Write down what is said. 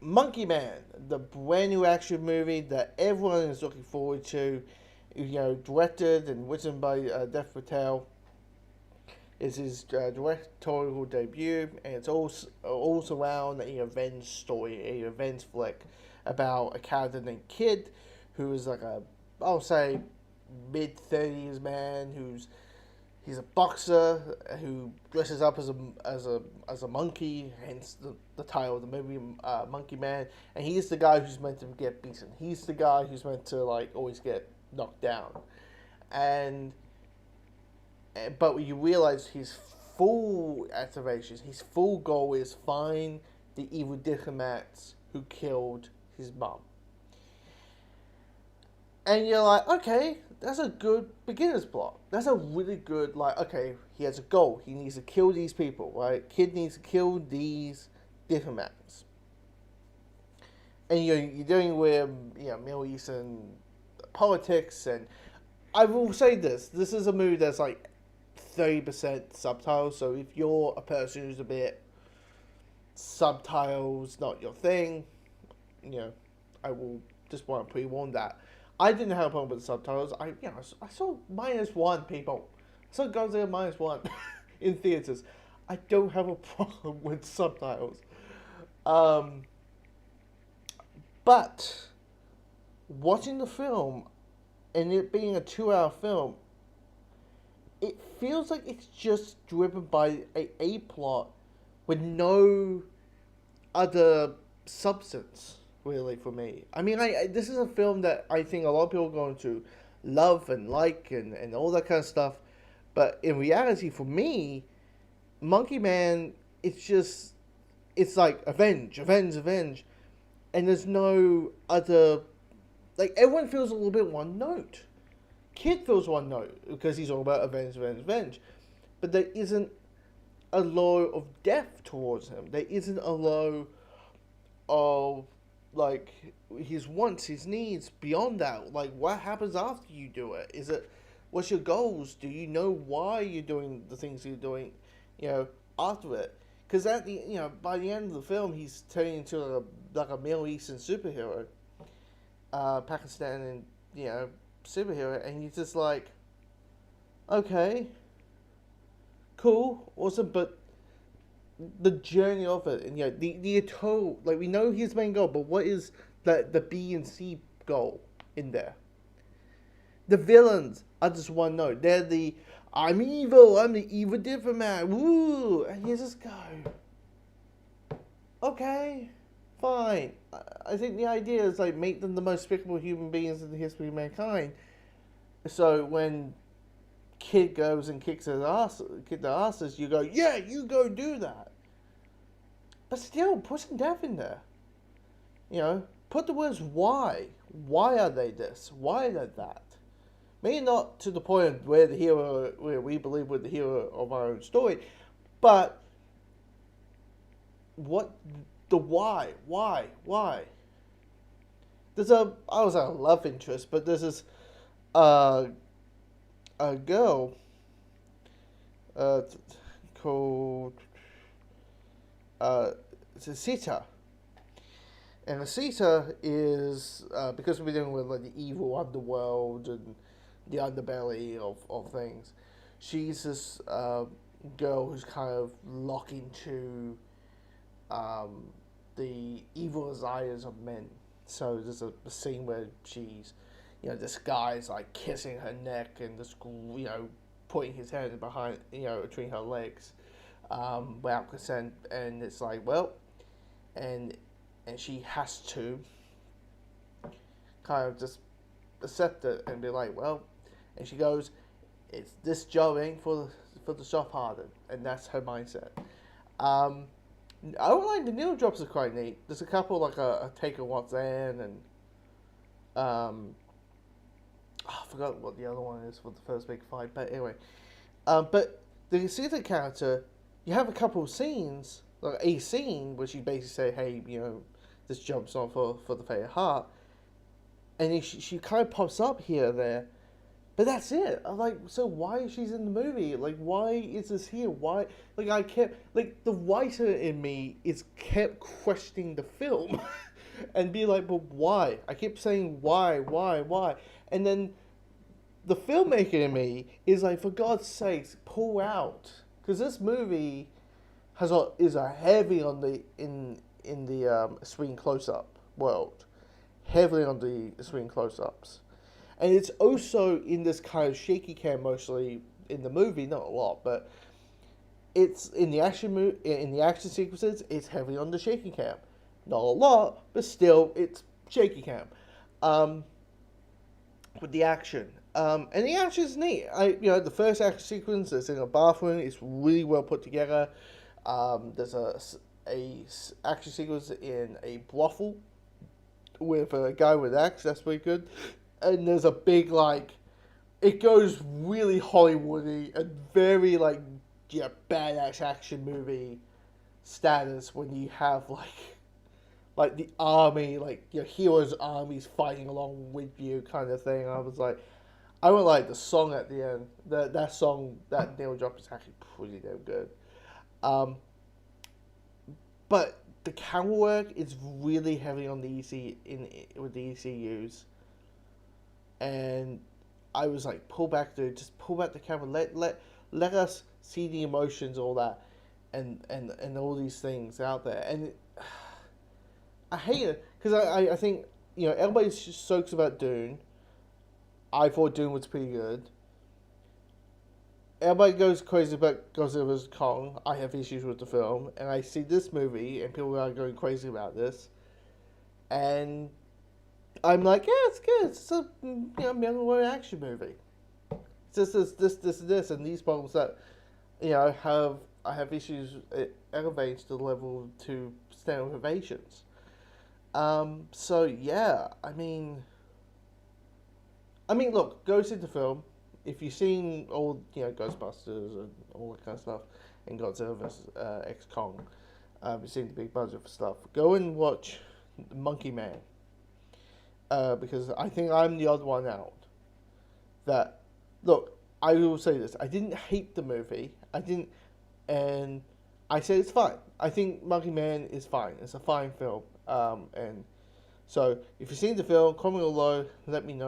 Monkey Man, the brand new action movie that everyone is looking forward to. Directed and written by Dev Patel. It's his directorial debut, and it's all around a revenge story, a revenge flick about a character named Kid, who is like I'll say, mid 30s man he's a boxer who dresses up as a monkey, hence the title of the movie, Monkey Man. And he's the guy who's meant to get beaten. He's the guy who's meant to like always get knocked down, and but you realize his full activations, his full goal is find the evil diplomats who killed his mom. And you're like, okay, that's a good beginner's plot. That's a really good, like, okay, he has a goal. He needs to kill these people, right? Kid needs to kill these diplomats. And you're dealing with, Middle Eastern politics. And I will say this is a movie that's like 30% subtitles. So if you're a person who's a bit subtitles not your thing, you know, I will just want to pre-warn that. I didn't have a problem with the subtitles. I saw -1 people. I saw Godzilla -1 in theaters. I don't have a problem with subtitles. Um, but watching the film and it being a 2 hour film, it feels like it's just driven by a plot with no other substance really for me. I mean, this is a film that I think a lot of people are going to love and like and all that kind of stuff. But in reality, for me, Monkey Man, it's like avenge, avenge, avenge, and there's no other. Like everyone feels a little bit one note. Kid feels one note because he's all about avenge, avenge, avenge, but there isn't a law of depth towards him. There isn't a law of like his wants, his needs beyond that. Like what happens after you do it? Is it what's your goals? Do you know why you're doing the things you're doing? After it, because at the by the end of the film, he's turning into like a Middle Eastern superhero, Pakistan and superhero, and he's just like, okay, cool, awesome, but the journey of it, and the total, like we know his main goal, but what is the B and C goal in there? The villains are just one note. They're the I'm evil, I'm the evil diplomat, woo, and you just go, okay, fine. I think the idea is like make them the most despicable human beings in the history of mankind. So when Kid goes and kicks their asses, you go, yeah, you go do that. But still, put some depth in there. Put the words why. Why are they this? Why are they that? Maybe not to the point where we believe we're the hero of our own story, but what the why? I was a love interest, but there's this a girl uh, called Sita. And Sita is, because we're dealing with like the evil underworld and the underbelly of things, she's this girl who's kind of locked into um, the evil desires of men. So there's a scene where she's, this guy's like kissing her neck and just, putting his hand behind, between her legs, without consent, and it's like, well, and she has to kind of just accept it and be like, well, and she goes, it's this jobbing for the soft hardened, and that's her mindset. Um, I don't like the needle drops are quite neat. There's a couple like a take of what's in and I forgot what the other one is for the first big fight, but anyway. But the Caesar character, you have a couple of scenes, like a scene where she basically say, hey, this job's not for the faint of heart, and she kind of pops up here or there, But that's it. I'm like, so why is she's in the movie? Like, why is this here? Why? Like, I kept like the writer in me is kept questioning the film, and be like, but why? I kept saying why, and then the filmmaker in me is like, for God's sakes, pull out, because this movie is a heavy on the in the screen close up world, heavily on the screen close ups. And it's also in this kind of shaky cam mostly in the movie, not a lot, but it's in the in the action sequences. It's heavily on the shaky cam, not a lot, but still it's shaky cam. Um, with the action, and the action is neat. The first action sequence is in a bathroom. It's really well put together. There's a action sequence in a brothel with a guy with an axe. That's pretty good. And there's a big like, it goes really Hollywoody and very like, yeah, badass action movie status when you have like the army, like your hero's armies fighting along with you kind of thing. I was like, I would like the song at the end. That song that Neil dropped is actually pretty damn good. Um, but the camera work is really heavy on the with the ECUs, and I was like, pull back, dude, just pull back the camera, let us see the emotions, all that, and all these things out there, and I hate it because I think everybody soaks about Dune. I thought Dune was pretty good. Everybody goes crazy about Godzilla vs Kong. I have issues with the film, and I see this movie, and people are going crazy about this, and I'm like, yeah, it's good. It's a middleweight action movie. It's just this, and these problems that I have issues. It elevates the level to standard ovations. So yeah, look, go see the film. If you've seen all Ghostbusters and all that kind of stuff, and Godzilla vs X Kong, you've seen the big budget for stuff. Go and watch Monkey Man. Because I think I'm the odd one out. That, look, I will say this: I didn't hate the movie. I didn't, and I said it's fine. I think Monkey Man is fine. It's a fine film. And so if you've seen the film, comment below. Let me know.